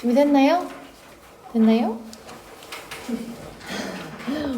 준비됐나요? 됐나요?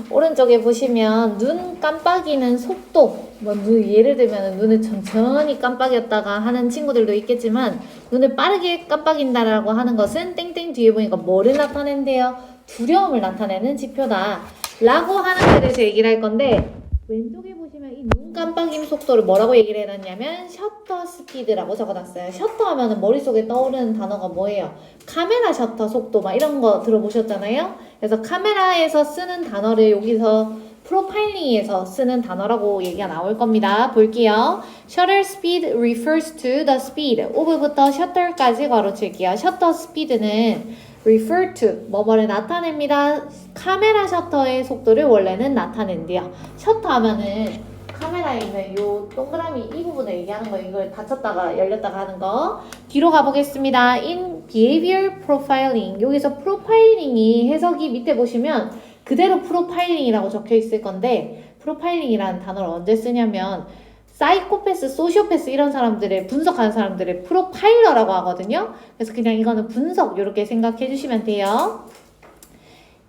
오른쪽에 보시면 눈 깜빡이는 속도, 예를 들면 눈을 천천히 깜빡였다가 하는 친구들도 있겠지만 눈을 빠르게 깜빡인다라고 하는 것은 땡땡 뒤에 보니까 뭐를 나타낸대요? 두려움을 나타내는 지표다 라고 하는 거에 대해서 얘기를 할 건데, 왼쪽에 보시면 이 눈 깜빡임 속도를 뭐라고 얘기를 해놨냐면 셔터 스피드라고 적어놨어요. 셔터 하면은 머릿속에 떠오르는 단어가 뭐예요? 카메라 셔터 속도 막 이런 거 들어보셨잖아요. 그래서 카메라에서 쓰는 단어를 여기서 프로파일링에서 쓰는 단어라고 얘기가 나올 겁니다. 볼게요. Shutter speed refers to the speed. of부터 shutter까지 괄호칠게요. Shutter speed는 refer to 뭐뭐를 나타냅니다. 카메라 셔터의 속도를 원래는 나타낸대요. 셔터 하면은 카메라에 있는 요 동그라미 이 부분을 얘기하는 거예요. 이걸 닫혔다가 열렸다가 하는 거. 뒤로 가보겠습니다. In behavior profiling, 여기서 프로파일링이 해석이 밑에 보시면 그대로 프로파일링이라고 적혀 있을 건데, 프로파일링이라는 단어를 언제 쓰냐면 사이코패스, 소시오패스 이런 사람들을 분석하는 사람들을 프로파일러라고 하거든요. 그래서 그냥 이거는 분석 이렇게 생각해 주시면 돼요.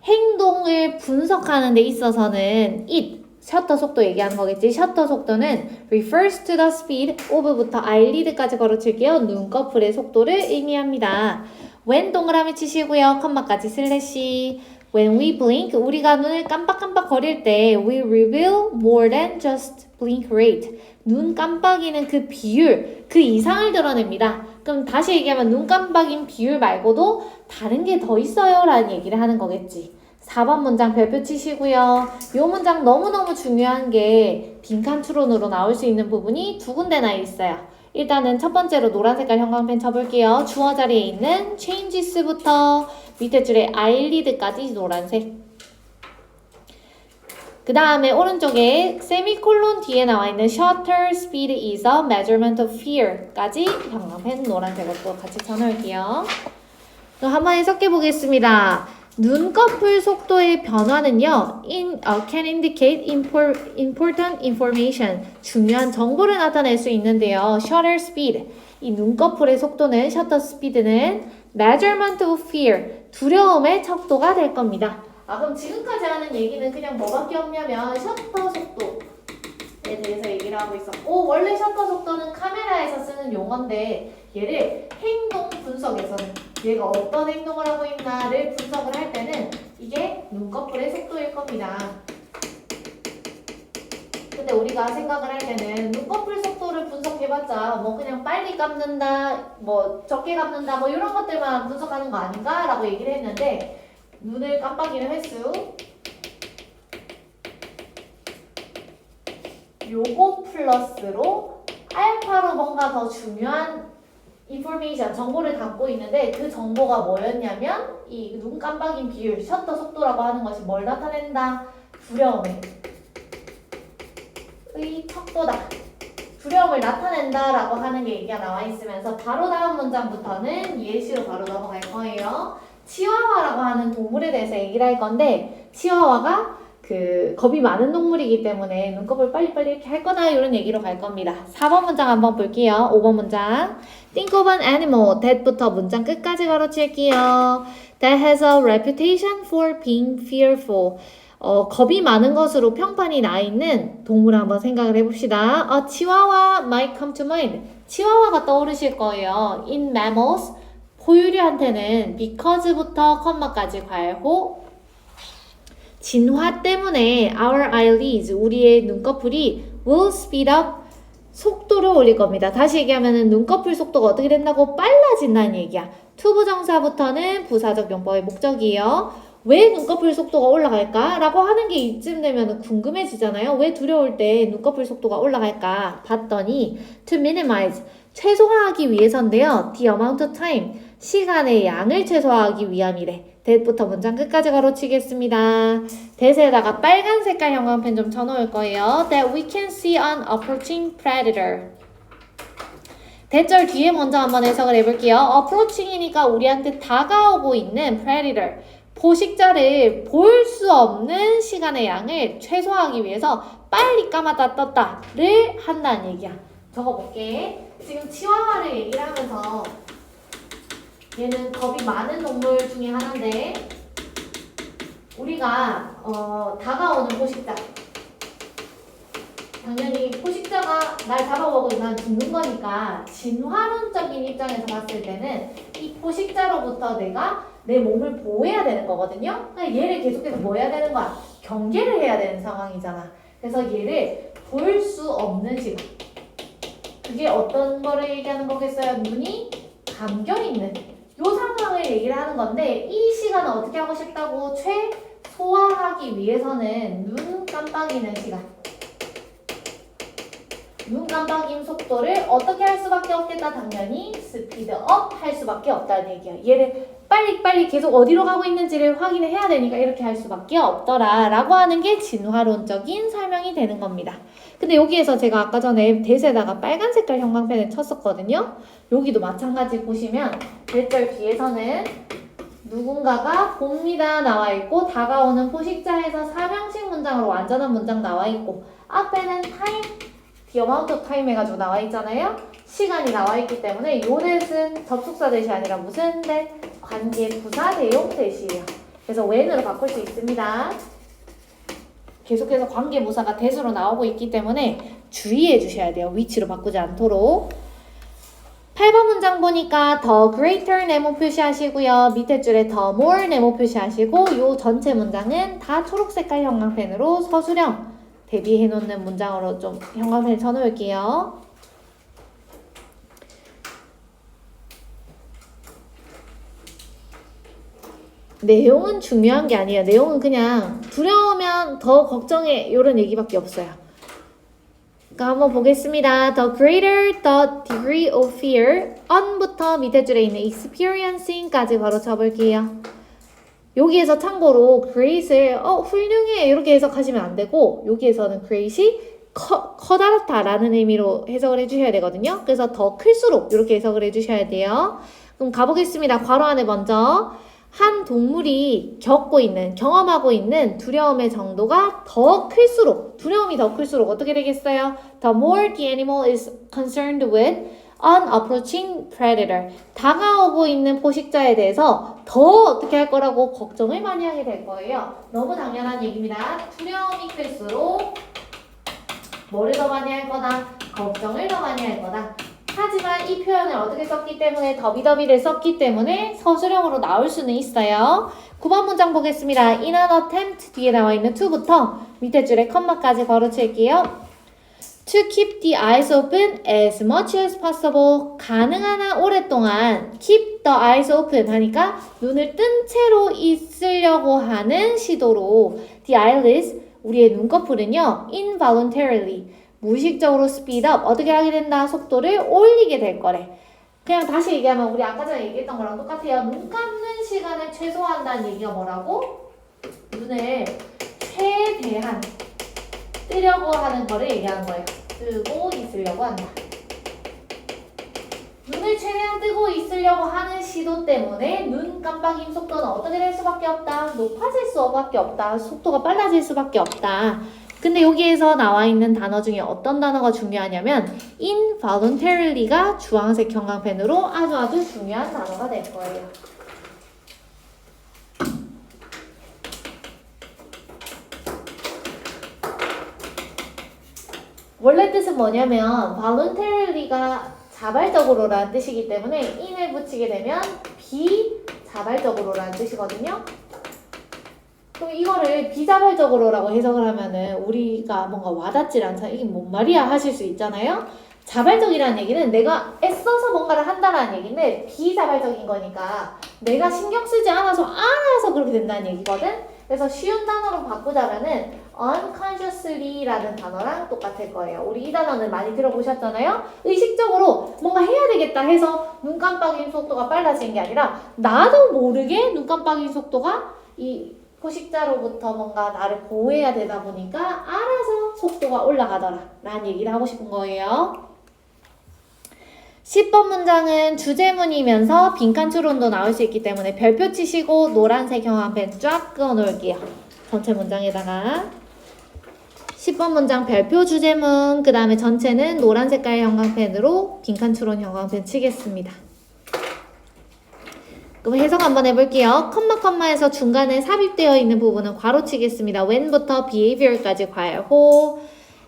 행동을 분석하는 데 있어서는 it, 셔터 속도 얘기하는 거겠지. 셔터 속도는 refers to the speed of부터 eyelid까지 걸어칠게요. 눈꺼풀의 속도를 의미합니다. when 동그라미 치시고요. 컴마까지 슬래시. When we blink, 우리가 눈을 깜빡깜빡 거릴 때 we reveal more than just blink rate. 눈 깜빡이는 그 비율, 그 이상을 드러냅니다. 그럼 다시 얘기하면 눈 깜빡인 비율 말고도 다른 게 더 있어요 라는 얘기를 하는 거겠지. 4번 문장 별표 치시고요. 이 문장 너무너무 중요한 게 빈칸 추론으로 나올 수 있는 부분이 두 군데나 있어요. 일단은 첫 번째로 노란 색깔 형광펜 쳐볼게요. 주어 자리에 있는 changes부터 밑에 줄에 eyelid까지 노란색. 그 다음에 오른쪽에 세미콜론 뒤에 나와 있는 shutter speed is a measurement of fear까지 형광펜 노란색으로 같이 쳐놓을게요. 그럼 한번 해석해 보겠습니다. 눈꺼풀 속도의 변화는요, can indicate important information, 중요한 정보를 나타낼 수 있는데요. shutter speed, 이 눈꺼풀의 속도는, shutter speed는 measurement of fear, 두려움의 척도가 될 겁니다. 그럼 지금까지 하는 얘기는 그냥 뭐밖에 없냐면 셔터 속도에 대해서 얘기를 하고 있었고, 원래 셔터 속도는 카메라에서 쓰는 용어인데 얘를 행동 분석에서는 얘가 어떤 행동을 하고 있나를 분석을 할 때는 이게 눈꺼풀의 속도일 겁니다. 근데 우리가 생각을 할 때는 눈꺼풀 속도를 분석해봤자 뭐 그냥 빨리 감는다, 뭐 적게 감는다, 뭐 이런 것들만 분석하는 거 아닌가? 라고 얘기를 했는데, 눈을 깜빡이는 횟수 요거 플러스로 알파로 뭔가 더 중요한 인포메이션, 정보를 담고 있는데 그 정보가 뭐였냐면 이 눈 깜빡인 비율, 셔터 속도라고 하는 것이 뭘 나타낸다? 두려움의 척도다. 두려움을 나타낸다 라고 하는 게 얘기가 나와 있으면서 바로 다음 문장부터는 예시로 바로 넘어갈 거예요. 치와와라고 하는 동물에 대해서 얘기를 할 건데, 치와와가 겁이 많은 동물이기 때문에 눈꺼풀 빨리빨리 이렇게 할 거다 이런 얘기로 갈 겁니다. 4번 문장 한번 볼게요. 5번 문장. Think of an animal that부터 문장 끝까지 가로칠게요. That has a reputation for being fearful. 겁이 많은 것으로 평판이 나 있는 동물을 한번 생각을 해봅시다. 치와와 might come to mind. 치와와가 떠오르실 거예요. In mammals, 포유류한테는 because부터 컴마까지 괄호, 진화 때문에 our eyelids, 우리의 눈꺼풀이 will speed up, 속도를 올릴 겁니다. 다시 얘기하면 눈꺼풀 속도가 어떻게 된다고? 빨라진다는 얘기야. to 부정사부터는 부사적 용법의 목적이에요. 왜 눈꺼풀 속도가 올라갈까? 라고 하는 게 이쯤 되면 궁금해지잖아요. 왜 두려울 때 눈꺼풀 속도가 올라갈까? 봤더니 to minimize, 최소화하기 위해서인데요. the amount of time, 시간의 양을 최소화하기 위함이래. that부터 문장 끝까지 가로치겠습니다. that에다가 빨간 색깔 형광펜 좀 쳐놓을 거예요. That we can see an approaching predator. that절 뒤에 먼저 한번 해석을 해볼게요. approaching이니까 우리한테 다가오고 있는 predator, 포식자를 볼 수 없는 시간의 양을 최소화하기 위해서 빨리 감았다 떴다를 한다는 얘기야. 적어볼게. 지금 치와와를 얘기를 하면서 얘는 겁이 많은 동물 중에 하나인데 우리가 다가오는 포식자 당연히 포식자가 날 잡아먹으면 난 죽는 거니까 진화론적인 입장에서 봤을 때는 이 포식자로부터 내가 내 몸을 보호해야 되는 거거든요. 그러니까 얘를 계속해서 뭐 해야 되는 거야? 경계를 해야 되는 상황이잖아. 그래서 얘를 볼 수 없는 시간. 그게 어떤 거를 얘기하는 거겠어요? 눈이 감겨있는 요 상황을 얘기를 하는 건데 이 시간을 어떻게 하고 싶다고? 최소화하기 위해서는 눈 깜빡이는 시간. 눈 깜빡임 속도를 어떻게 할 수밖에 없겠다? 당연히 스피드업 할 수밖에 없다는 얘기야. 얘를 빨리 계속 어디로 가고 있는지를 확인을 해야 되니까 이렇게 할 수밖에 없더라 라고 하는 게 진화론적인 설명이 되는 겁니다. 근데 여기에서 제가 아까 전에 대세에다가 빨간 색깔 형광펜을 쳤었거든요. 여기도 마찬가지 보시면 몇 절 뒤에서는 누군가가 봅니다 나와 있고 다가오는 포식자에서 사명식 문장으로 완전한 문장 나와 있고 앞에는 타임 the amount of time 해가지고 나와 있잖아요. 시간이 나와 있기 때문에 요 대신 접속사 대시 아니라 무슨 대? 관계 부사 대용 대시예요. 그래서 when으로 바꿀 수 있습니다. 계속해서 관계 부사가 대수로 나오고 있기 때문에 주의해 주셔야 돼요. 위치로 바꾸지 않도록. 8번 문장 보니까 the greater 네모 표시하시고요. 밑에 줄에 the more 네모 표시하시고 요 전체 문장은 다 초록색깔 형광펜으로 서술형 대비해 놓는 문장으로 좀 형광펜을 쳐놓을게요. 내용은 중요한 게 아니에요. 내용은 그냥 두려우면 더 걱정해 이런 얘기밖에 없어요. 그러니까 한번 보겠습니다. The greater the degree of fear on부터 밑에 줄에 있는 experiencing까지 바로 쳐볼게요. 여기에서 참고로 great을 훌륭해 이렇게 해석하시면 안 되고 여기에서는 great이 커다랗다라는 의미로 해석을 해주셔야 되거든요. 그래서 더 클수록 이렇게 해석을 해주셔야 돼요. 그럼 가보겠습니다. 괄호 안에 먼저 한 동물이 경험하고 있는 두려움의 정도가 더 클수록 두려움이 더 클수록 어떻게 되겠어요? The more the animal is concerned with an approaching predator. 다가오고 있는 포식자에 대해서 더 어떻게 할 거라고 걱정을 많이 하게 될 거예요. 너무 당연한 얘기입니다. 두려움이 클수록 뭐를 더 많이 할 거다? 걱정을 더 많이 할 거다. 하지만 이 표현을 어떻게 썼기 때문에 더비더비를 썼기 때문에 서술형으로 나올 수는 있어요. 9번 문장 보겠습니다. In an attempt 뒤에 나와 있는 to부터 밑에 줄에 컴마까지 걸어칠게요. To keep the eyes open as much as possible. 가능한 한 오랫동안 keep the eyes open 하니까 눈을 뜬 채로 있으려고 하는 시도로 the eyelids, 우리의 눈꺼풀은요 involuntarily, 무의식적으로 speed up, 어떻게 하게 된다? 속도를 올리게 될 거래. 그냥 다시 얘기하면 우리 아까 전에 얘기했던 거랑 똑같아요. 눈 감는 시간을 최소화한다는 얘기가 뭐라고? 눈을 최대한 뜨려고 하는 거를 얘기하는 거예요. 뜨고 있으려고 한다. 눈을 최대한 뜨고 있으려고 하는 시도 때문에 눈 깜빡임 속도는 어떻게 될 수밖에 없다? 높아질 수밖에 없다. 속도가 빨라질 수밖에 없다. 근데 여기에서 나와 있는 단어 중에 어떤 단어가 중요하냐면 involuntary가 주황색 형광펜으로 아주 중요한 단어가 될 거예요. 원래 뜻은 뭐냐면 voluntary가 자발적으로라는 뜻이기 때문에 in을 붙이게 되면 비자발적으로라는 뜻이거든요. 그럼 이거를 비자발적으로라고 해석을 하면은 우리가 뭔가 와닿질 않잖아요. 이게 뭔 말이야 하실 수 있잖아요. 자발적이라는 얘기는 내가 애써서 뭔가를 한다라는 얘기인데 비자발적인 거니까 내가 신경 쓰지 않아서 알아서 그렇게 된다는 얘기거든. 그래서 쉬운 단어로 바꾸자면은 unconsciously라는 단어랑 똑같을 거예요. 우리 이 단어는 많이 들어보셨잖아요. 의식적으로 뭔가 해야 되겠다 해서 눈 깜빡임 속도가 빨라지는 게 아니라 나도 모르게 눈 깜빡임 속도가 이 포식자로부터 뭔가 나를 보호해야 되다 보니까 알아서 속도가 올라가더라 라는 얘기를 하고 싶은 거예요. 10번 문장은 주제문이면서 빈칸 추론도 나올 수 있기 때문에 별표 치시고 노란색 형광펜 쫙 그어 놓을게요. 전체 문장에다가 10번 문장 별표 주제문, 그 다음에 전체는 노란 색깔 형광펜으로 빈칸 추론 형광펜 치겠습니다. 그럼 해석 한번 해볼게요. 컴마에서 중간에 삽입되어 있는 부분은 괄호치겠습니다. when부터 behavior까지 괄호.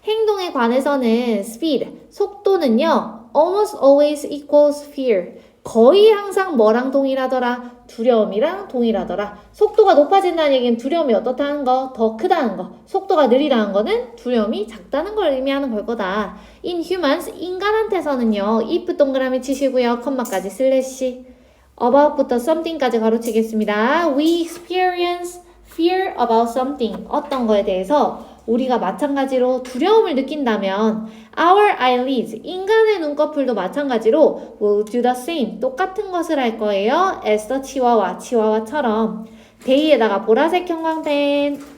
행동에 관해서는 speed, 속도는요. almost always equals fear. 거의 항상 뭐랑 동일하더라? 두려움이랑 동일하더라. 속도가 높아진다는 얘기는 두려움이 어떻다는 거? 더 크다는 거. 속도가 느리다는 거는 두려움이 작다는 걸 의미하는 걸 거다. In humans, 인간한테서는요. if 동그라미 치시고요. 컴마까지 슬래시. about부터 something까지 가로치겠습니다. We experience fear about something. 어떤 거에 대해서 우리가 마찬가지로 두려움을 느낀다면 our eyelids, 인간의 눈꺼풀도 마찬가지로 will do the same, 똑같은 것을 할 거예요. as the 치와와처럼. 데이에다가 보라색 형광펜.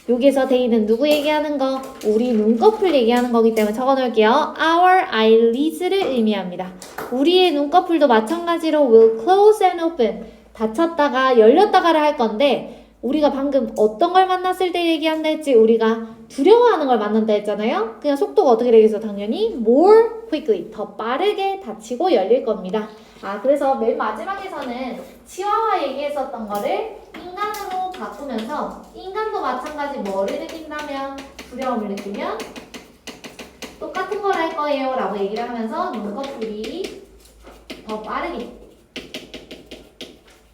여기서 데이는 누구 얘기하는 거? 우리 눈꺼풀 얘기하는 거기 때문에 적어놓을게요. Our eyelids를 의미합니다. 우리의 눈꺼풀도 마찬가지로 will close and open. 닫혔다가 열렸다가를 할 건데 우리가 방금 어떤 걸 만났을 때 얘기한다 했지? 우리가 두려워하는 걸 만난다 했잖아요? 그냥 속도가 어떻게 되겠어? 당연히 more quickly, 더 빠르게 닫히고 열릴 겁니다. 그래서 맨 마지막에서는 치와와 얘기했었던 거를 인간으로 바꾸면서 인간도 마찬가지 뭐를 느낀다면 두려움을 느끼면 똑같은 걸 할 거예요 라고 얘기를 하면서 눈꺼풀이 더 빠르게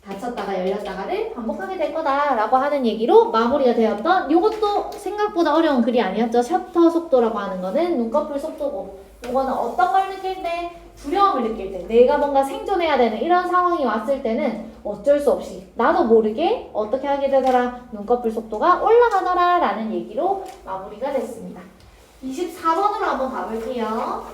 닫혔다가 열렸다가를 반복하게 될 거다라고 하는 얘기로 마무리가 되었던 이것도 생각보다 어려운 글이 아니었죠. 셔터 속도라고 하는 거는 눈꺼풀 속도고 이거는 어떤 걸 느낄 때? 두려움을 느낄 때 내가 뭔가 생존해야 되는 이런 상황이 왔을 때는 어쩔 수 없이 나도 모르게 어떻게 하게 되더라? 눈꺼풀 속도가 올라가더라 라는 얘기로 마무리가 됐습니다. 24번으로 한번 가볼게요.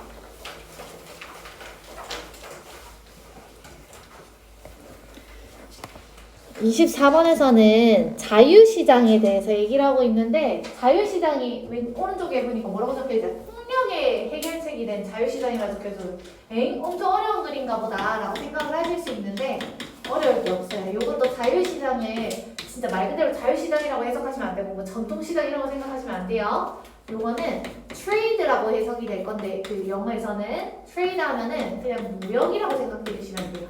24번에서는 자유시장에 대해서 얘기를 하고 있는데 자유시장이 오른쪽에 보니까 뭐라고 적혀있죠? 폭력의 해결책이 된 자유시장이라 적혀서 엄청 어려운 글인가 보다 라고 생각을 하실 수 있는데 어려울 게 없어요. 이것도 자유시장을 진짜 말 그대로 자유시장이라고 해석하시면 안 되고 뭐 전통시장이라고 생각하시면 안 돼요. 요거는 trade라고 해석이 될 건데 그 영어에서는 trade 하면은 그냥 무역이라고 생각해 주시면 돼요.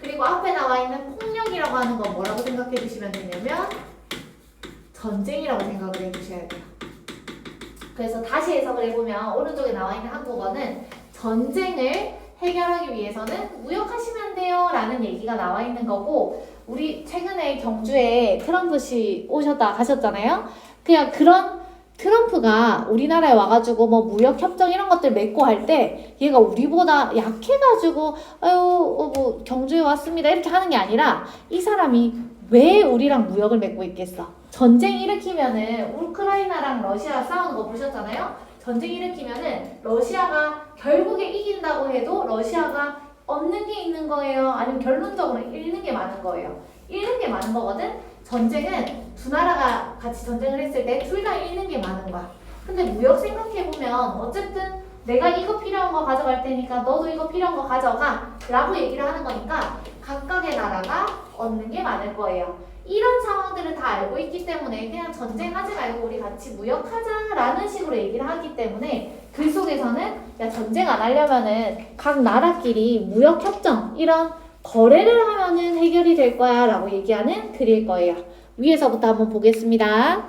그리고 앞에 나와 있는 폭력이라고 하는 건 뭐라고 생각해 주시면 되냐면 전쟁이라고 생각을 해 주셔야 돼요. 그래서 다시 해석을 해보면 오른쪽에 나와 있는 한국어는 전쟁을 해결하기 위해서는 무역하시면 돼요 라는 얘기가 나와 있는 거고 우리 최근에 경주에 트럼프 씨 오셨다 가셨잖아요. 그냥 그런 트럼프가 우리나라에 와가지고 뭐 무역협정 이런 것들 맺고 할 때 얘가 우리보다 약해가지고 아유 뭐 경주에 왔습니다 이렇게 하는 게 아니라 이 사람이 왜 우리랑 무역을 맺고 있겠어? 전쟁 일으키면은 우크라이나랑 러시아 싸우는 거 보셨잖아요? 전쟁 일으키면은 러시아가 결국에 이긴다고 해도 러시아가 얻는 게 있는 거예요? 아니면 결론적으로 잃는 게 많은 거예요? 잃는 게 많은 거거든? 전쟁은 두 나라가 같이 전쟁을 했을 때 둘 다 잃는 게 많은 거야. 근데 무역 생각해보면 어쨌든 내가 이거 필요한 거 가져갈 테니까 너도 이거 필요한 거 가져가 라고 얘기를 하는 거니까 각각의 나라가 얻는 게 많을 거예요. 이런 상황들을 다 알고 있기 때문에 그냥 전쟁하지 말고 우리 같이 무역하자 라는 식으로 얘기를 하기 때문에 글 속에서는 야 전쟁 안 하려면은 각 나라끼리 무역협정 이런 거래를 하면은 해결이 될 거야 라고 얘기하는 글일 거예요. 위에서부터 한번 보겠습니다.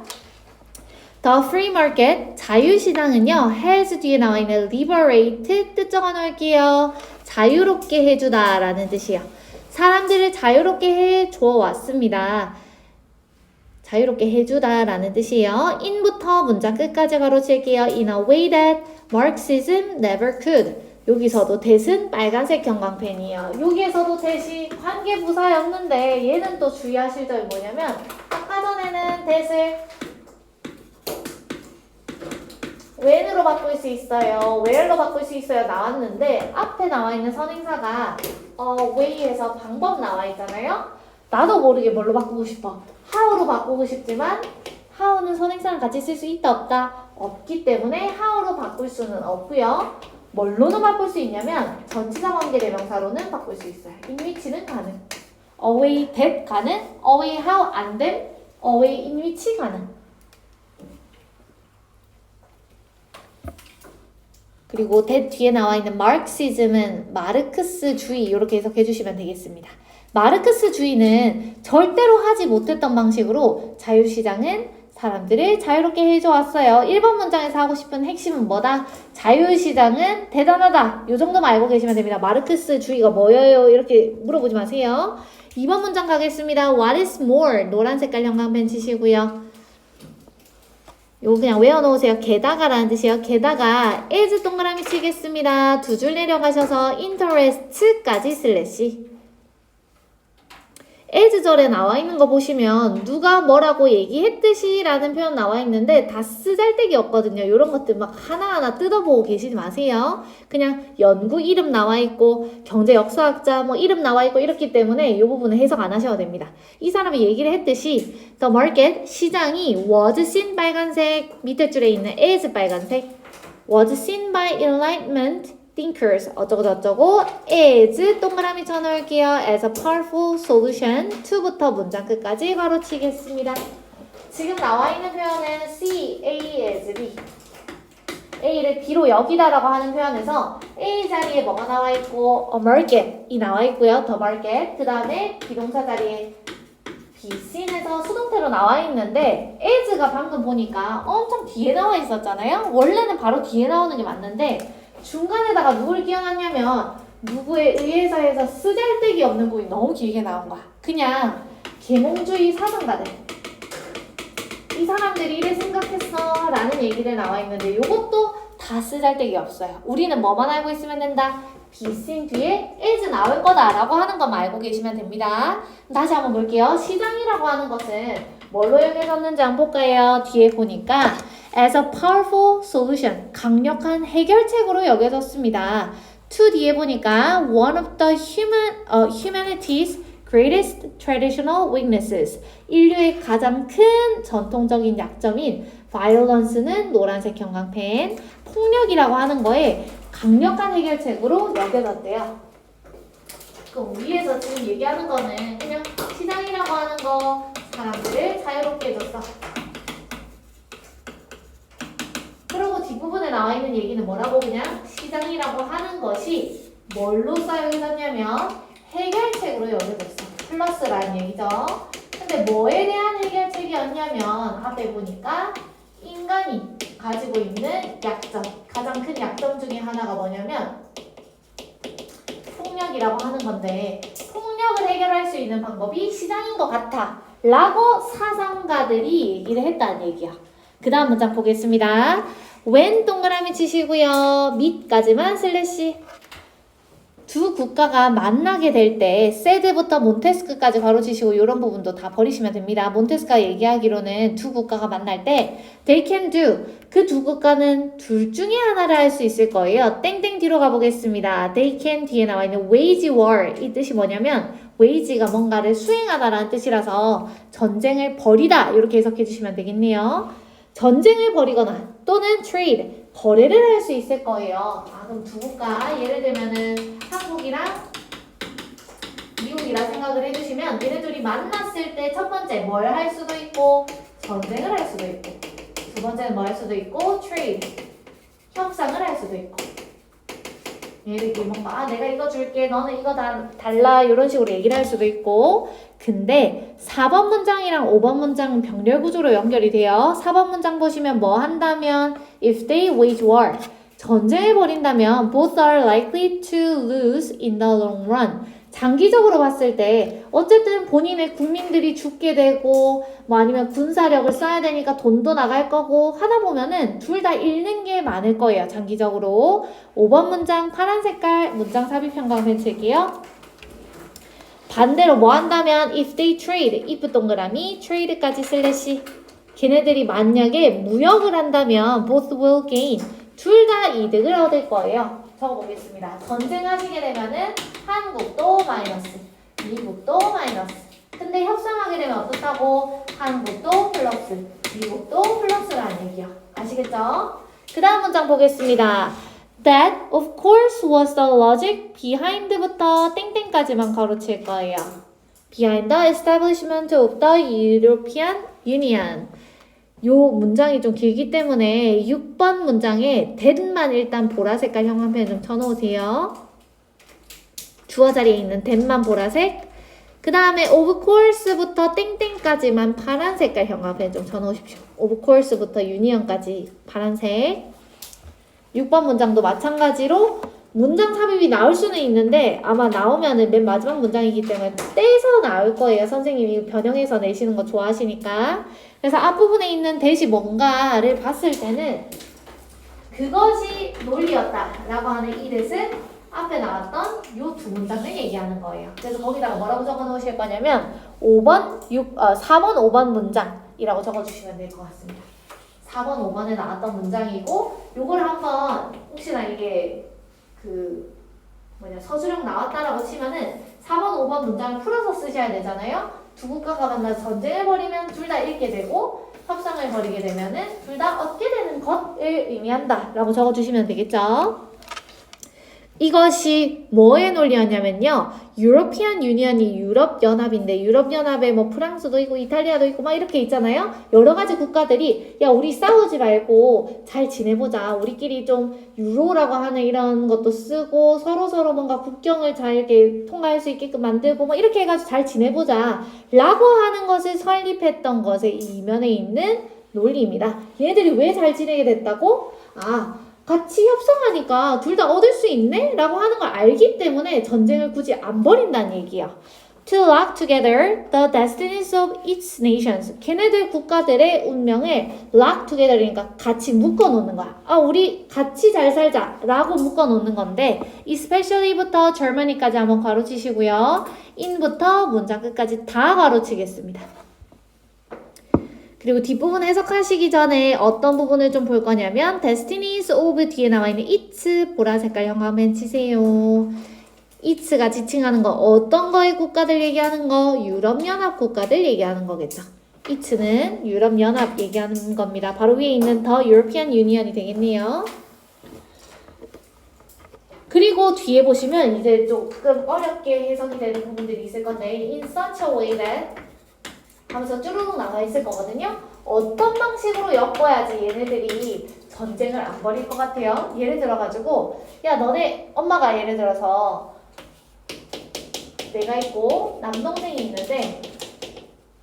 The free market, 자유시장은요, has 뒤에 나와 있는 liberate 뜻 적어 놓을게요. 자유롭게 해주다 라는 뜻이에요. 사람들을 자유롭게 해줘 왔습니다. 자유롭게 해주다 라는 뜻이에요. in부터 문장 끝까지 가로칠게요. In a way that Marxism never could. 여기서도 that은 빨간색 형광펜이에요. 여기에서도 that이 관계부사였는데 얘는 또 주의하실 점이 뭐냐면 아까 전에는 that을 when으로 바꿀 수 있어요. where로 바꿀 수 있어요. 나왔는데 앞에 나와 있는 선행사가 way에서 방법 나와 있잖아요. 나도 모르게 뭘로 바꾸고 싶어. how로 바꾸고 싶지만 how는 선행사랑 같이 쓸 수 있다 없다? 없기 때문에 how로 바꿀 수는 없고요. 뭘로는 바꿀 수 있냐면 전치사 관계대명사로는 바꿀 수 있어요. in which는 가능. away that 가능. away how 안 됨. away in which 가능. 그리고 that 뒤에 나와 있는 마르크시즘은 마르크스주의 이렇게 해석해 주시면 되겠습니다. 마르크스주의는 절대로 하지 못했던 방식으로 자유시장은 사람들을 자유롭게 해줘왔어요. 1번 문장에서 하고 싶은 핵심은 뭐다? 자유시장은 대단하다. 이 정도만 알고 계시면 됩니다. 마르크스주의가 뭐예요? 이렇게 물어보지 마세요. 2번 문장 가겠습니다. What is more? 노란 색깔 형광펜 치시고요. 요거 그냥 외워놓으세요. 게다가라는 뜻이에요. 게다가 as 동그라미 치겠습니다. 두 줄 내려가셔서 interest까지 슬래시. as절에 나와 있는 거 보시면 누가 뭐라고 얘기했듯이 라는 표현 나와 있는데 다 쓰잘데기 없거든요. 이런 것들 막 하나하나 뜯어보고 계시지 마세요. 그냥 연구 이름 나와 있고 경제 역사학자 뭐 이름 나와 있고 이렇기 때문에 이 부분은 해석 안 하셔도 됩니다. 이 사람이 얘기를 했듯이 the market 시장이 was seen 빨간색 밑에 줄에 있는 as 빨간색 was seen by enlightenment thinkers 어쩌고저쩌고 as 동그라미 쳐놓을게요. as a powerful solution to부터 문장 끝까지 가로치겠습니다. 지금 나와 있는 표현은 C, A as B A를 B로 여기다라고 하는 표현에서 A 자리에 뭐가 나와 있고 market이 나와 있고요. the market 그 다음에 비동사 자리에 be seen에서 수동태로 나와 있는데 as가 방금 보니까 엄청 뒤에 나와 있었잖아요. 원래는 바로 뒤에 나오는 게 맞는데 중간에다가 누구를 끼워놨냐면 누구에 의해서 해서 쓰잘데기 없는 부분이 너무 길게 나온 거야. 그냥 계몽주의 사상가들 이 사람들이 이래 생각했어 라는 얘기들 나와 있는데 이것도 다 쓰잘데기 없어요. 우리는 뭐만 알고 있으면 된다? be seen 뒤에 as 나올 거다 라고 하는 것만 알고 계시면 됩니다. 다시 한번 볼게요. 시장이라고 하는 것은 뭘로 연결했는지 한번 볼까요? 뒤에 보니까 as a powerful solution, 강력한 해결책으로 여겨졌습니다. to 뒤에 보니까 one of the humanity's greatest traditional weaknesses, 인류의 가장 큰 전통적인 약점인 violence는 노란색 형광펜, 폭력이라고 하는 거에 강력한 해결책으로 여겨졌대요. 그럼 위에서 지금 얘기하는 거는 그냥 시장이라고 하는 거 사람들을 자유롭게 해줬어. 그리고 뒷부분에 나와 있는 얘기는 뭐라고 그냥 시장이라고 하는 것이 뭘로 쓰여졌냐면 해결책으로 여겨졌어. 플러스라는 얘기죠. 근데 뭐에 대한 해결책이었냐면 앞에 보니까 인간이 가지고 있는 약점, 가장 큰 약점 중에 하나가 뭐냐면 폭력이라고 하는 건데 폭력을 해결할 수 있는 방법이 시장인 것 같아 라고 사상가들이 얘기를 했다는 얘기야. 그 다음 문장 보겠습니다. when 동그라미 치시고요. 밑까지만 슬래시. 두 국가가 만나게 될 때 said부터 몬테스크까지 가로치시고 이런 부분도 다 버리시면 됩니다. 몬테스크가 얘기하기로는 두 국가가 만날 때 they can do 그 두 국가는 둘 중에 하나를 할 수 있을 거예요. 땡땡 뒤로 가보겠습니다. they can 뒤에 나와 있는 wage war 이 뜻이 뭐냐면 wage가 뭔가를 수행하다라는 뜻이라서 전쟁을 벌이다 이렇게 해석해 주시면 되겠네요. 전쟁을 벌이거나 또는 trade 거래를 할 수 있을 거예요. 그럼 두 국가 예를 들면은 한국이랑 미국이라 생각을 해주시면 얘네들이 만났을 때 첫 번째 뭘 할 수도 있고 전쟁을 할 수도 있고 두 번째는 뭐 할 수도 있고 trade 협상을 할 수도 있고 얘네들이 뭔가 내가 이거 줄게 너는 이거 달라 이런 식으로 얘기를 할 수도 있고 근데 4번 문장이랑 5번 문장은 병렬 구조로 연결이 돼요. 4번 문장 보시면 뭐 한다면 if they wage war 전쟁을 벌인다면 both are likely to lose in the long run 장기적으로 봤을 때 어쨌든 본인의 국민들이 죽게 되고 뭐 아니면 군사력을 써야 되니까 돈도 나갈 거고 하다 보면은 둘 다 잃는 게 많을 거예요. 장기적으로 5번 문장 파란 색깔 문장 삽입 형광펜 칠게요. 반대로 뭐 한다면 if they trade if 동그라미 trade까지 슬래시 걔네들이 만약에 무역을 한다면 both will gain 둘 다 이득을 얻을 거예요. 적어보겠습니다. 전쟁하시게 되면은 한국도 마이너스 미국도 마이너스 근데 협상하게 되면 어떻다고 한국도 플러스 미국도 플러스라는 얘기야. 아시겠죠? 그 다음 문장 보겠습니다. That of course was the logic behind부터 땡땡까지만 가로칠 거예요. Behind the establishment of the European Union. 요 문장이 좀 길기 때문에 6번 문장에 that만 일단 보라색깔 형광펜 좀 쳐놓으세요. 주어 자리에 있는 that만 보라색. 그 다음에 of course부터 땡땡까지만 파란 색깔 형광펜 좀 쳐놓으십시오. of course부터 union까지 파란색. 6번 문장도 마찬가지로 문장 삽입이 나올 수는 있는데 아마 나오면은 맨 마지막 문장이기 때문에 떼서 나올 거예요. 선생님이 변형해서 내시는 거 좋아하시니까. 그래서 앞부분에 있는 that이 뭔가를 봤을 때는 그것이 논리였다 라고 하는 이 that은 앞에 나왔던 요 두 문장을 얘기하는 거예요. 그래서 거기다가 뭐라고 적어 놓으실 거냐면 4번, 5번 문장이라고 적어 주시면 될 것 같습니다. 4번, 5번에 나왔던 문장이고 요걸 한번 혹시나 이게 서술형 나왔다라고 치면은 4번, 5번 문장을 풀어서 쓰셔야 되잖아요. 두 국가가 만나서 전쟁을 벌이면 둘 다 잃게 되고 협상을 벌이게 되면은 둘 다 얻게 되는 것을 의미한다 라고 적어주시면 되겠죠. 이것이 뭐의 논리였냐면요. 유러피안 유니언이 유럽연합인데 유럽연합에 뭐 프랑스도 있고 이탈리아도 있고 막 이렇게 있잖아요. 여러 가지 국가들이 야 우리 싸우지 말고 잘 지내보자. 우리끼리 좀 유로라고 하는 이런 것도 쓰고 서로 뭔가 국경을 잘 이렇게 통과할 수 있게끔 만들고 뭐 이렇게 해가지고 잘 지내보자 라고 하는 것을 설립했던 것의 이면에 있는 논리입니다. 얘네들이 왜 잘 지내게 됐다고? 같이 협상하니까 둘 다 얻을 수 있네? 라고 하는 걸 알기 때문에 전쟁을 굳이 안 벌인다는 얘기야. To lock together the destinies of each nations. 걔네들 국가들의 운명을 lock together이니까 같이 묶어놓는 거야. 우리 같이 잘 살자 라고 묶어놓는 건데 especially부터 Germany까지 한번 가로치시고요. in부터 문장 끝까지 다 가로치겠습니다. 그리고 뒷부분 해석하시기 전에 어떤 부분을 좀 볼 거냐면 destinies of 뒤에 나와 있는 its 보라 색깔 형광펜 치세요. its가 지칭하는 거 어떤 거의 국가들 얘기하는 거? 유럽연합 국가들 얘기하는 거겠죠. its는 유럽연합 얘기하는 겁니다. 바로 위에 있는 the European Union이 되겠네요. 그리고 뒤에 보시면 이제 조금 어렵게 해석이 되는 부분들이 있을 건데 in such a way that 하면서 쭈루룩 나와 있을 거거든요. 어떤 방식으로 엮어야지 얘네들이 전쟁을 안 벌일 것 같아요. 예를 들어가지고 야 너네 엄마가 예를 들어서 내가 있고 남동생이 있는데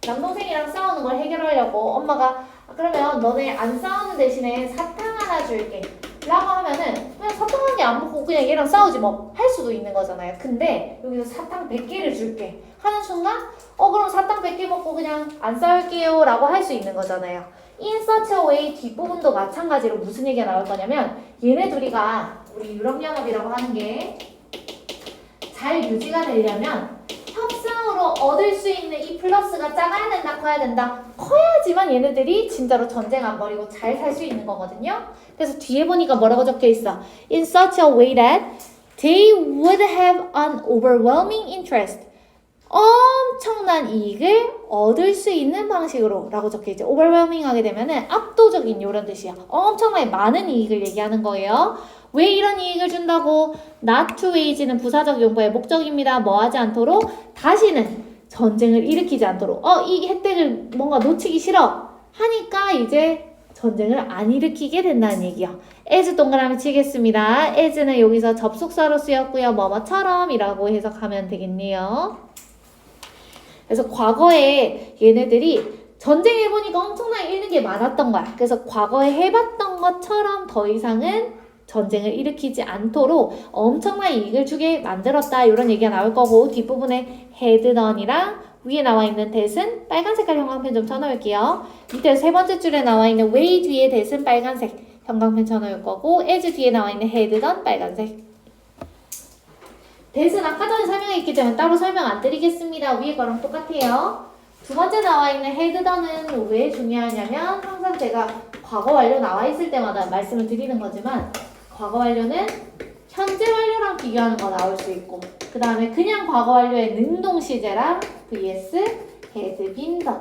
남동생이랑 싸우는 걸 해결하려고 엄마가 그러면 너네 안 싸우는 대신에 사탕 하나 줄게 라고 하면은 그냥 사탕 한 개 안 먹고 그냥 얘랑 싸우지 뭐 할 수도 있는 거잖아요. 근데 여기서 사탕 100개를 줄게 하는 순간 그럼 사탕 100개 먹고 그냥 안 싸울게요 라고 할 수 있는 거잖아요. In such a way 뒷부분도 마찬가지로 무슨 얘기가 나올 거냐면 얘네 둘이가 우리 유럽연합이라고 하는 게 잘 유지가 되려면 협상으로 얻을 수 있는 이 플러스가 작아야 된다 커야 된다 커야지만 얘네들이 진짜로 전쟁 안 벌이고 잘 살 수 있는 거거든요. 그래서 뒤에 보니까 뭐라고 적혀 있어? In such a way that they would have an overwhelming interest. 엄청난 이익을 얻을 수 있는 방식으로 라고 적혀있죠. overwhelming 하게 되면은 압도적인 이런 뜻이야. 엄청나게 많은 이익을 얘기하는 거예요. 왜 이런 이익을 준다고? not to wage는 부사적 용법의 목적입니다. 뭐 하지 않도록? 다시는 전쟁을 일으키지 않도록. 이 혜택을 뭔가 놓치기 싫어 하니까 이제 전쟁을 안 일으키게 된다는 얘기요. as 동그라미 치겠습니다. as는 여기서 접속사로 쓰였고요. 뭐뭐처럼 이라고 해석하면 되겠네요. 그래서 과거에 얘네들이 전쟁해보니까 엄청나게 잃는 게 많았던 거야. 그래서 과거에 해봤던 것처럼 더 이상은 전쟁을 일으키지 않도록 엄청난 이익을 주게 만들었다. 이런 얘기가 나올 거고 뒷부분에 had done이랑 위에 나와 있는 that은 빨간 색깔 형광펜 좀 쳐놓을게요. 밑에 세 번째 줄에 나와 있는 way 뒤에 that은 빨간색 형광펜 쳐놓을 거고 as 뒤에 나와 있는 had done 빨간색. that은 아까 전에 설명했기 때문에 따로 설명 안 드리겠습니다. 위에 거랑 똑같아요. 두 번째 나와 있는 had done은 왜 중요하냐면 항상 제가 과거 완료 나와 있을 때마다 말씀을 드리는 거지만 과거 완료는 현재 완료랑 비교하는 거 나올 수 있고 그 다음에 그냥 과거 완료의 능동 시제랑 vs had been done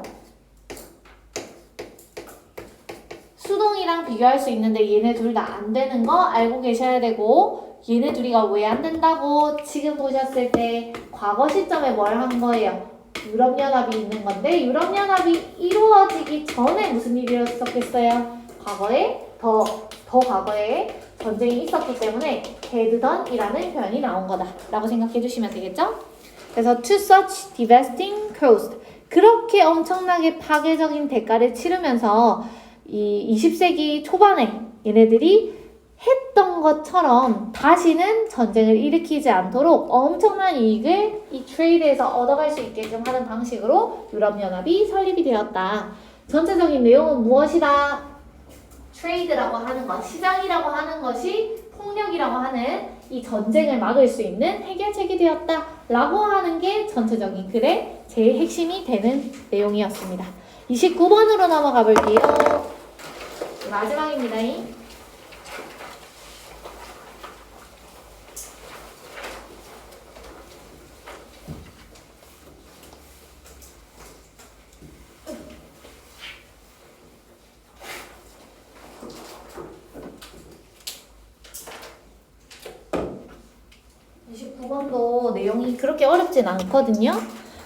수동이랑 비교할 수 있는데 얘네 둘 다 안 되는 거 알고 계셔야 되고 얘네 둘이가 왜 안 된다고 지금 보셨을 때 과거 시점에 뭘 한 거예요? 유럽연합이 있는 건데 유럽연합이 이루어지기 전에 무슨 일이 있었겠어요? 과거에 더 과거에 전쟁이 있었기 때문에 had done이라는 표현이 나온 거다 라고 생각해 주시면 되겠죠? 그래서 to such devastating cost 그렇게 엄청나게 파괴적인 대가를 치르면서 이 20세기 초반에 얘네들이 했던 것처럼 다시는 전쟁을 일으키지 않도록 엄청난 이익을 이 트레이드에서 얻어갈 수 있게끔 하는 방식으로 유럽연합이 설립이 되었다. 전체적인 내용은 무엇이다? 트레이드라고 하는 것, 시장이라고 하는 것이 폭력이라고 하는 이 전쟁을 막을 수 있는 해결책이 되었다 라고 하는 게 전체적인 글의 제일 핵심이 되는 내용이었습니다. 29번으로 넘어가 볼게요. 마지막입니다. 29번도 내용이 그렇게 어렵진 않거든요.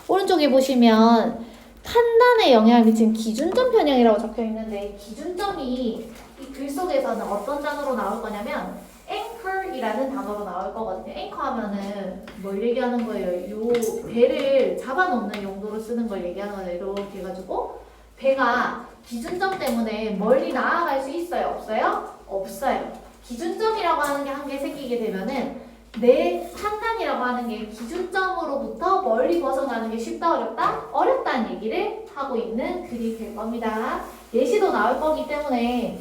오른쪽에 보시면 판단에 영향을 미치는 기준점 편향이라고 적혀 있는데 기준점이 이 글 속에서는 어떤 단어로 나올 거냐면 anchor이라는 단어로 나올 거거든요. anchor 하면은 뭘 얘기하는 거예요? 요 배를 잡아놓는 용도로 쓰는 걸 얘기하는 거예요. 이렇게 해가지고 배가 기준점 때문에 멀리 나아갈 수 있어요? 없어요? 없어요. 기준점이라고 하는 게 한 개 생기게 되면은 내 판단이라고 하는 게 기준점으로부터 멀리 벗어나는 게 쉽다 어렵다? 어렵다는 얘기를 하고 있는 글이 될 겁니다. 예시도 나올 거기 때문에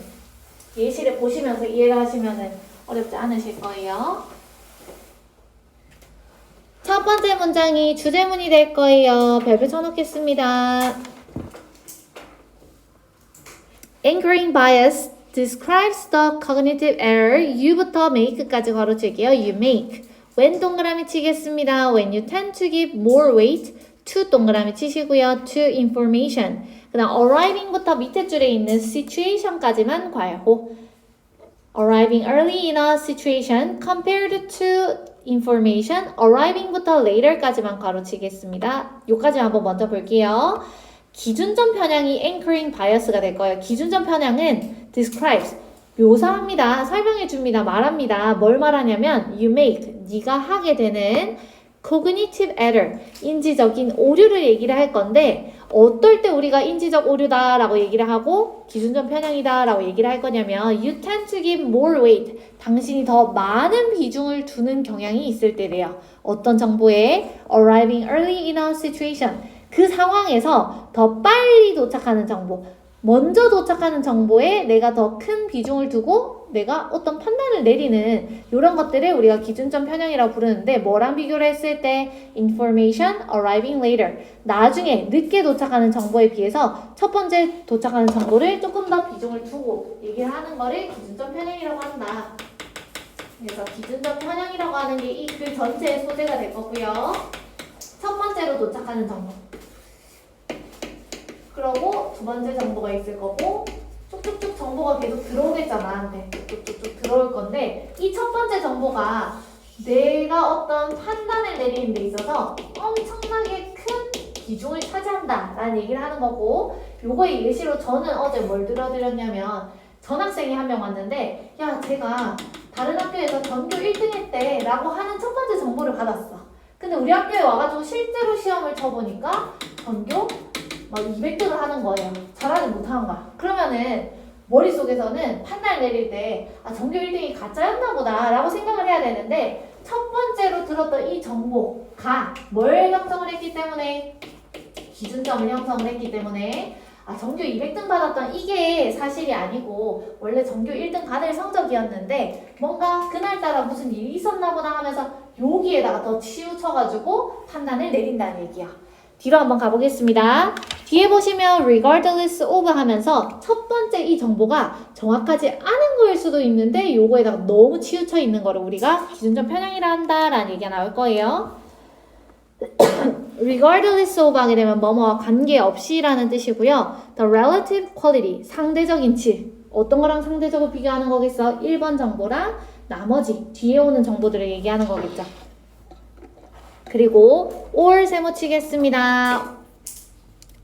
예시를 보시면서 이해를 하시면 어렵지 않으실 거예요. 첫 번째 문장이 주제문이 될 거예요. 별표 쳐놓겠습니다. Anchoring bias describes the cognitive error you부터 make까지 괄호칠게요. You make. when 동그라미 치겠습니다. when you tend to give more weight to 동그라미 치시고요. to information. 그 다음 arriving부터 밑에 줄에 있는 situation까지만 괄호. arriving early in a situation compared to information. arriving부터 later까지만 괄호치겠습니다. 요까지 한번 먼저 볼게요. 기준점 편향이 anchoring bias가 될 거예요. 기준점 편향은 describes, 묘사합니다. 설명해 줍니다. 말합니다. 뭘 말하냐면 you make, 네가 하게 되는 cognitive error, 인지적인 오류를 얘기를 할 건데 어떨 때 우리가 인지적 오류다라고 얘기를 하고 기준점 편향이다라고 얘기를 할 거냐면 you tend to give more weight, 당신이 더 많은 비중을 두는 경향이 있을 때래요. 어떤 정보에 arriving early in a situation, 그 상황에서 더 빨리 도착하는 정보, 먼저 도착하는 정보에 내가 더 큰 비중을 두고 내가 어떤 판단을 내리는 이런 것들을 우리가 기준점 편향이라고 부르는데 뭐랑 비교를 했을 때 information arriving later, 나중에 늦게 도착하는 정보에 비해서 첫 번째 도착하는 정보를 조금 더 비중을 두고 얘기를 하는 거를 기준점 편향이라고 한다. 그래서 기준점 편향이라고 하는 게 이 글 전체의 소재가 될 거고요. 첫 번째로 도착하는 정보, 그러고 두 번째 정보가 있을 거고 쭉쭉쭉 정보가 계속 들어오겠죠. 나한테 쭉쭉쭉 들어올 건데 이 첫 번째 정보가 내가 어떤 판단을 내리는 데 있어서 엄청나게 큰 비중을 차지한다 라는 얘기를 하는 거고, 요거의 예시로 저는 어제 뭘 들어드렸냐면 전학생이 한 명 왔는데 야 제가 다른 학교에서 전교 1등 했대 라고 하는 첫 번째 정보를 받았어. 근데 우리 학교에 와가지고 실제로 시험을 쳐보니까 전교 막 200등을 하는 거예요. 잘하지 못하는 거야. 그러면은 머릿속에서는 판단을 내릴 때 아, 전교 1등이 가짜였나 보다 라고 생각을 해야 되는데 첫 번째로 들었던 이 정보가 뭘 형성을 했기 때문에, 기준점을 형성을 했기 때문에 아, 전교 200등 받았던 이게 사실이 아니고 원래 전교 1등 받을 성적이었는데 뭔가 그날따라 무슨 일이 있었나 보다 하면서 여기에다가 더 치우쳐가지고 판단을 내린다는 얘기야. 뒤로 한번 가보겠습니다. 뒤에 보시면 regardless of 하면서 첫 번째 이 정보가 정확하지 않은 거일 수도 있는데 요거에다가 너무 치우쳐 있는 거를 우리가 기준점 편향이라 한다라는 얘기가 나올 거예요. regardless of 하게 되면 뭐뭐와 관계없이라는 뜻이고요. the relative quality, 상대적인 질. 어떤 거랑 상대적으로 비교하는 거겠어? 1번 정보랑 나머지 뒤에 오는 정보들을 얘기하는 거겠죠. 그리고 or 세모 치겠습니다.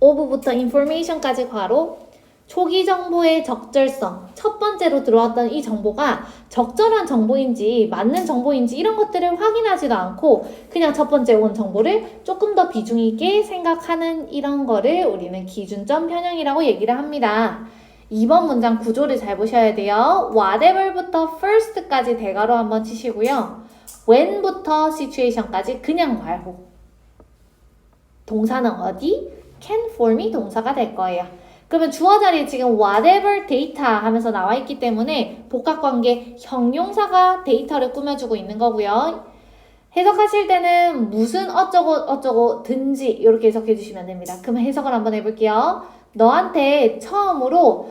of부터 information까지 괄호 초기 정보의 적절성, 첫 번째로 들어왔던 이 정보가 적절한 정보인지 맞는 정보인지 이런 것들을 확인하지도 않고 그냥 첫 번째 온 정보를 조금 더 비중 있게 생각하는 이런 거를 우리는 기준점 편향이라고 얘기를 합니다. 2번 문장 구조를 잘 보셔야 돼요. whatever부터 first까지 대괄호 한번 치시고요. when부터 situation까지 그냥 괄호. 동사는 어디? can form이 동사가 될 거예요. 그러면 주어 자리에 지금 whatever data 하면서 나와 있기 때문에 복합관계 형용사가 데이터를 꾸며주고 있는 거고요. 해석하실 때는 무슨 어쩌고 든지 이렇게 해석해 주시면 됩니다. 그럼 해석을 한번 해볼게요. 너한테 처음으로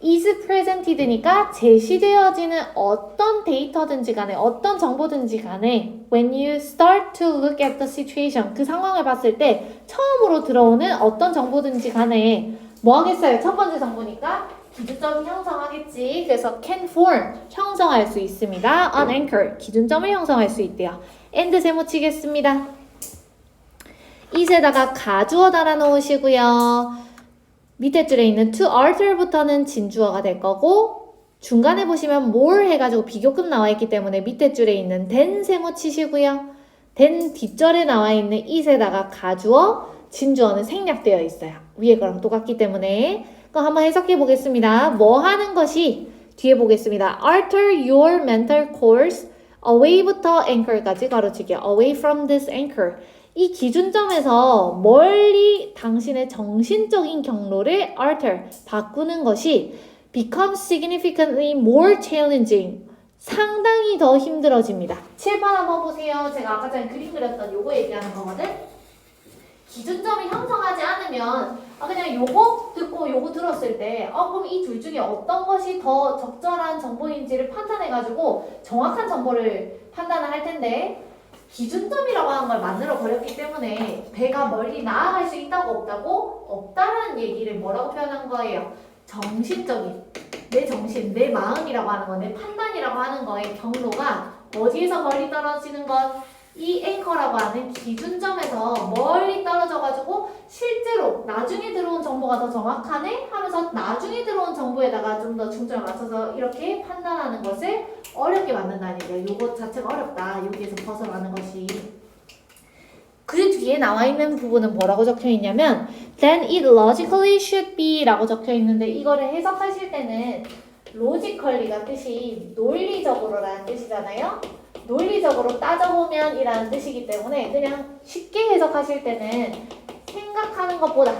is presented니까 제시되어지는 어떤 데이터든지 간에 어떤 정보든지 간에 when you start to look at the situation 그 상황을 봤을 때 처음으로 들어오는 어떤 정보든지 간에 뭐 하겠어요? 첫 번째 정보니까 기준점 형성하겠지. 그래서 can form 형성할 수 있습니다. an anchor 기준점을 형성할 수 있대요. and 세모 치겠습니다. it에다가 가주어 달아 놓으시고요. 밑에 줄에 있는 to alter부터는 진주어가 될 거고 중간에 보시면 more 해가지고 비교급 나와 있기 때문에 밑에 줄에 있는 then 세모 치시고요. then 뒷절에 나와 있는 it에다가 가주어 진주어는 생략되어 있어요. 위에 거랑 똑같기 때문에 그럼 한번 해석해 보겠습니다. 뭐 하는 것이 뒤에 보겠습니다. alter your mental course away부터 anchor까지 가로치기요. away from this anchor 이 기준점에서 멀리 당신의 정신적인 경로를 alter, 바꾸는 것이 becomes significantly more challenging, 상당히 더 힘들어집니다. 7번 한번 보세요. 제가 아까 전에 그림 그렸던 요거 얘기하는 거거든. 기준점이 형성하지 않으면 그냥 요거 듣고 요거 들었을 때 그럼 이 둘 중에 어떤 것이 더 적절한 정보인지를 판단해가지고 정확한 정보를 판단을 할 텐데 기준점이라고 하는 걸 만들어 버렸기 때문에 배가 멀리 나아갈 수 있다고 없다고? 없다라는 얘기를 뭐라고 표현한 거예요? 정신적인 내 정신, 내 마음이라고 하는 거, 내 판단이라고 하는 거의 경로가 어디에서 멀리 떨어지는 것? 이 앵커라고 하는 기준점에서 멀리 떨어져가지고 실제로 나중에 들어온 정보가 더 정확하네? 하면서 나중에 들어온 정보에다가 좀 더 중점을 맞춰서 이렇게 판단하는 것을 어렵게 만든다는 얘기예요. 이것 자체가 어렵다. 여기에서 벗어나는 것이. 그 뒤에 나와 있는 부분은 뭐라고 적혀 있냐면 then it logically should be 라고 적혀 있는데 이거를 해석하실 때는 logically가 뜻이 논리적으로라는 뜻이잖아요. 논리적으로 따져보면 이라는 뜻이기 때문에 그냥 쉽게 해석하실 때는 생각하는 것보다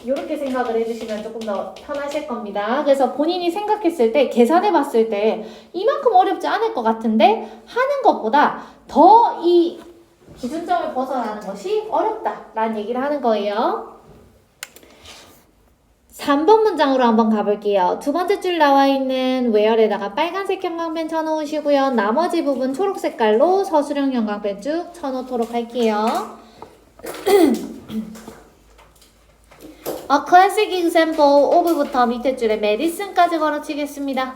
이렇게 생각을 해주시면 조금 더 편하실 겁니다. 그래서 본인이 생각했을 때 계산해 봤을 때 이만큼 어렵지 않을 것 같은데 하는 것보다 더 이 기준점을 벗어나는 것이 어렵다라는 얘기를 하는 거예요. 3번 문장으로 한번 가볼게요. 두 번째 줄 나와 있는 where에다가 빨간색 형광펜 쳐놓으시고요. 나머지 부분 초록 색깔로 서술형 형광펜 쭉 쳐놓도록 할게요. A classic example of부터 밑에 줄에 medicine까지 걸어치겠습니다.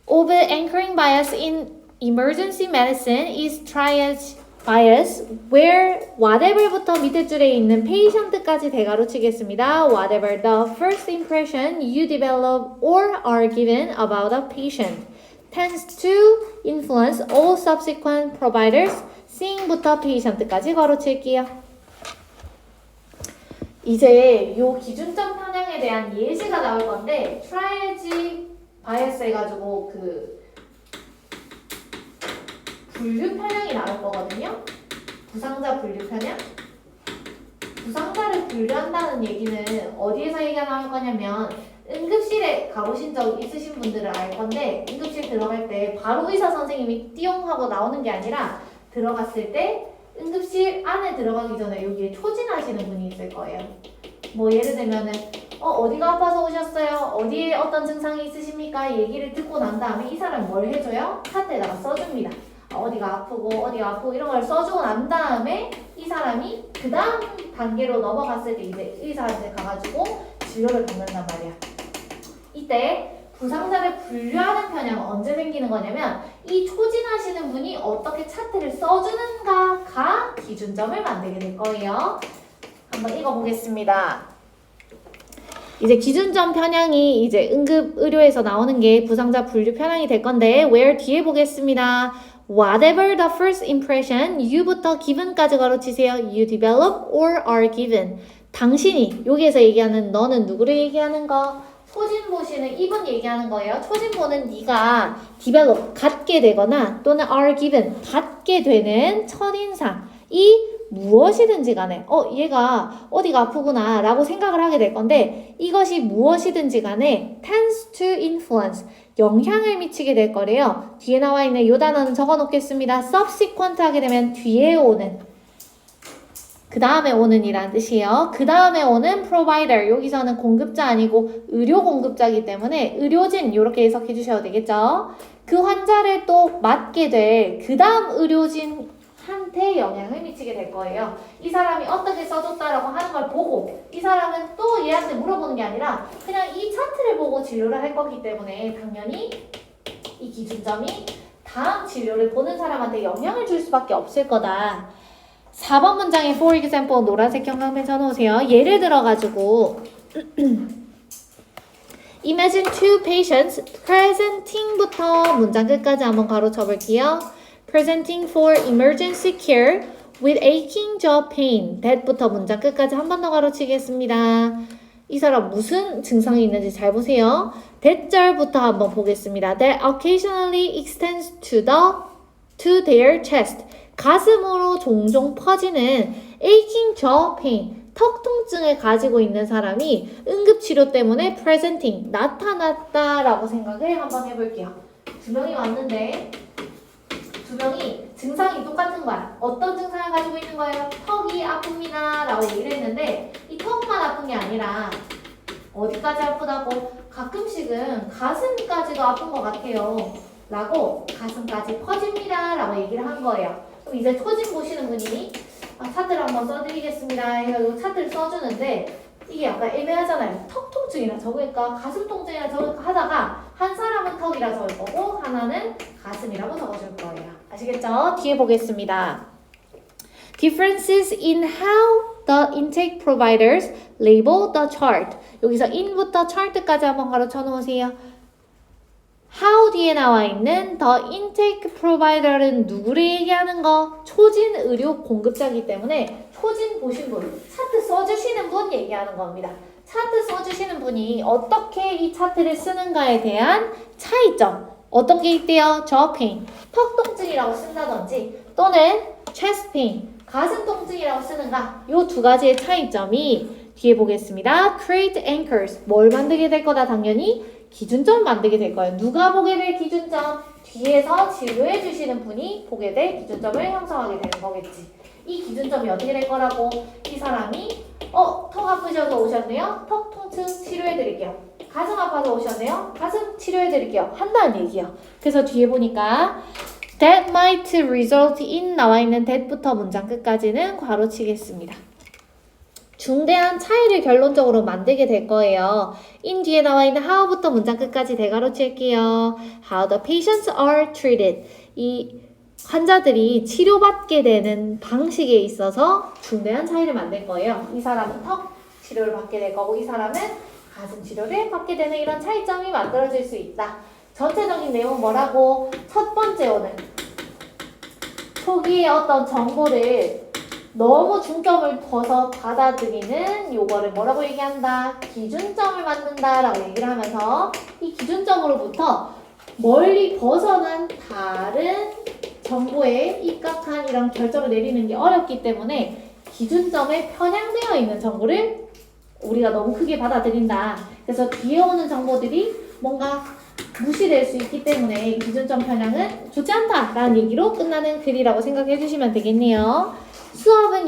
Of anchoring bias in emergency medicine is triage bias where whatever부터 밑에 줄에 있는 patient까지 대괄호 치겠습니다. Whatever the first impression you develop or are given about a patient tends to influence all subsequent providers. seeing부터 patient까지 걸어 칠게요. 이제 요 기준점 편향에 대한 예시가 나올 건데 triage bias 해가지고 그 분류 편향이 나올 거거든요. 부상자 분류 편향. 부상자를 분류한다는 얘기는 어디에서 얘기가 나올 거냐면 응급실에 가보신 적 있으신 분들은 알 건데 응급실 들어갈 때 바로 의사 선생님이 띠용 하고 나오는 게 아니라 들어갔을 때 응급실 안에 들어가기 전에 여기에 초진하시는 분이 있을 거예요. 뭐 예를 들면은 어디가 아파서 오셨어요? 어디에 어떤 증상이 있으십니까? 얘기를 듣고 난 다음에 이 사람이 뭘 해줘요? 카드에다가 써줍니다. 어디가 아프고 이런 걸 써주고 난 다음에 이 사람이 그 다음 단계로 넘어갔을 때 이제 의사한테 가가지고 진료를 받는단 말이야. 이때 부상자를 분류하는 편향은 언제 생기는 거냐면 이 초진하시는 분이 어떻게 차트를 써주는가가 기준점을 만들게 될 거예요. 한번 읽어보겠습니다. 이제 기준점 편향이 이제 응급의료에서 나오는 게 부상자 분류 편향이 될 건데 where 뒤에 보겠습니다. Whatever the first impression, you부터 given까지 가로치세요. You develop or are given. 당신이 여기에서 얘기하는 너는 누구를 얘기하는 거? 초진보시는 이분 얘기하는 거예요. 초진보는 네가 develop, 갖게 되거나 또는 are given, 받게 되는 첫인상이 무엇이든지 간에 얘가 어디가 아프구나 라고 생각을 하게 될 건데 이것이 무엇이든지 간에 tends to influence, 영향을 미치게 될 거래요. 뒤에 나와 있는 이 단어는 적어 놓겠습니다. subsequent 하게 되면 뒤에 오는, 그 다음에 오는 이란 뜻이에요. 그 다음에 오는 provider, 여기서는 공급자 아니고 의료 공급자이기 때문에 의료진 이렇게 해석해 주셔도 되겠죠. 그 환자를 또 맡게 될 그 다음 의료진 한테 영향을 미치게 될 거예요. 이 사람이 어떻게 써줬다라고 하는 걸 보고 이 사람은 또 얘한테 물어보는 게 아니라 그냥 이 차트를 보고 진료를 할 거기 때문에 당연히 이 기준점이 다음 진료를 보는 사람한테 영향을 줄 수밖에 없을 거다. 4번 문장에 for example 노란색 형광펜 쳐놓으세요. 예를 들어가지고 Imagine two patients presenting부터 문장 끝까지 한번 가로쳐 볼게요. Presenting for emergency care with aching jaw pain. that부터 문장 끝까지 한 번 더 가로치겠습니다. 이 사람 무슨 증상이 있는지 잘 보세요. that절부터 한번 보겠습니다. That occasionally extends to their chest. 가슴으로 종종 퍼지는 aching jaw pain. 턱 통증을 가지고 있는 사람이 응급치료 때문에 presenting, 나타났다라고 생각을 한번 해볼게요. 두 명이 왔는데 두 명이 증상이 똑같은 거야. 어떤 증상을 가지고 있는 거예요? 턱이 아픕니다 라고 얘기를 했는데 이 턱만 아픈 게 아니라 어디까지 아프다고? 가끔씩은 가슴까지도 아픈 것 같아요 라고 가슴까지 퍼집니다 라고 얘기를 한 거예요. 그럼 이제 초진 보시는 분이 차트를 한번 써드리겠습니다 해서 차트를 써주는데 이게 약간 애매하잖아요. 턱 통증이라 적을까 가슴 통증이라 적을까 하다가 한 사람은 턱이라 적을 거고 하나는 가슴이라고 적어줄 거예요. 아시겠죠? 뒤에 보겠습니다. Differences in how the intake providers label the chart. 여기서 in부터 chart까지 한번 가로쳐 놓으세요. how 뒤에 나와 있는 the intake provider는 누구를 얘기하는 거? 초진 의료 공급자이기 때문에 초진 보신 분, 차트 써주시는 분 얘기하는 겁니다. 차트 써주시는 분이 어떻게 이 차트를 쓰는가에 대한 차이점. 어떤 게 있대요? jaw pain, 턱 통증이라고 쓴다든지 또는 chest pain, 가슴 통증이라고 쓰는가. 요 두 가지의 차이점이 뒤에 보겠습니다. create anchors, 뭘 만들게 될 거다? 당연히 기준점 만들게 될 거예요. 누가 보게 될 기준점? 뒤에서 진료해 주시는 분이 보게 될 기준점을 형성하게 되는 거겠지. 이 기준점이 어떻게 될 거라고? 이 사람이 턱 아프셔서 오셨네요. 턱 통증 치료해 드릴게요. 가슴 아파서 오셨네요. 가슴 치료해 드릴게요. 한다는 얘기예요. 그래서 뒤에 보니까 that might result in 나와 있는 that부터 문장 끝까지는 괄호치겠습니다. 중대한 차이를 결론적으로 만들게 될 거예요. in 뒤에 나와 있는 how부터 문장 끝까지 대괄호 칠게요. how the patients are treated. 이 환자들이 치료받게 되는 방식에 있어서 중대한 차이를 만들 거예요. 이 사람은 턱 치료를 받게 될 거고 이 사람은 가슴 치료를 받게 되는 이런 차이점이 만들어질 수 있다. 전체적인 내용은 뭐라고? 첫 번째 오늘 초기에 어떤 정보를 너무 중점을 둬서 받아들이는 요거를 뭐라고 얘기한다? 기준점을 만든다 라고 얘기를 하면서 이 기준점으로부터 멀리 벗어난 다른 정보에 입각한 이런 결정을 내리는 게 어렵기 때문에 기준점에 편향되어 있는 정보를 우리가 너무 크게 받아들인다. 그래서 뒤에 오는 정보들이 뭔가 무시될 수 있기 때문에 기준점 편향은 좋지 않다라는 얘기로 끝나는 글이라고 생각해 주시면 되겠네요. 수업은